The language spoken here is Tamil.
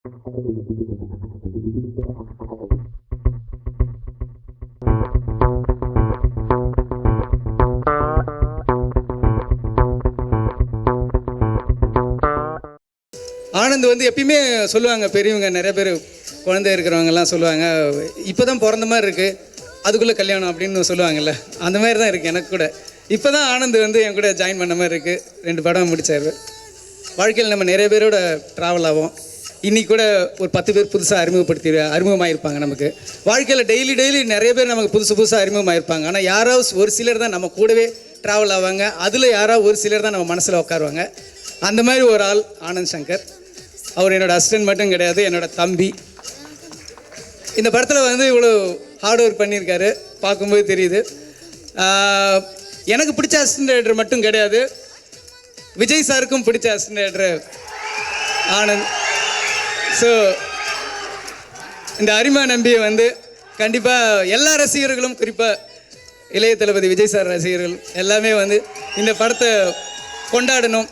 ஆனந்த் வந்து எப்பயுமே சொல்லுவாங்க, பெரியவங்க நிறைய பேர் குழந்தை இருக்கிறவங்கெல்லாம் சொல்லுவாங்க, இப்போ தான் பிறந்த மாதிரி இருக்குது, அதுக்குள்ளே கல்யாணம் அப்படின்னு சொல்லுவாங்கல்ல, அந்த மாதிரி தான் இருக்குது எனக்கு கூட. இப்போ தான் ஆனந்த் வந்து என் கூட ஜாயின் பண்ண மாதிரி இருக்குது. 2 படம் முடித்தார். வாழ்க்கையில் நம்ம நிறைய பேரோட ட்ராவல் ஆகும். இன்றைக்கி கூட ஒரு 10 பேர் புதுசாக அறிமுகமாகிருப்பாங்க. நமக்கு வாழ்க்கையில் டெய்லி நிறைய பேர் நமக்கு புதுசாக அறிமுகமாகிருப்பாங்க. ஆனால் யாராவது ஒரு சிலர் தான் நம்ம கூடவே ட்ராவல் ஆவாங்க. அதில் யாராவது ஒரு சிலர் தான் நம்ம மனசில் உட்காருவாங்க. அந்த மாதிரி ஒரு ஆள் ஆனந்த் சங்கர். அவர் என்னோடய அசிஸ்டன்ட் மட்டும் கிடையாது, என்னோடய தம்பி. இந்த படத்தில் வந்து இவ்வளோ ஹார்ட் ஒர்க் பண்ணியிருக்காரு, பார்க்கும்போது தெரியுது. எனக்கு பிடிச்ச அசிஸ்டன்ட் டைரக்டர் மட்டும் கிடையாது, விஜய் சாருக்கும் பிடிச்ச அசிஸ்டன்ட் டைரக்டர் ஆனந்த். ஸோ இந்த அரிமா நம்பியை வந்து கண்டிப்பாக எல்லா ரசிகர்களும், குறிப்பாக இளைய தளபதி விஜய் சார் ரசிகர்கள் எல்லாமே வந்து இந்த படத்தை கொண்டாடணும்.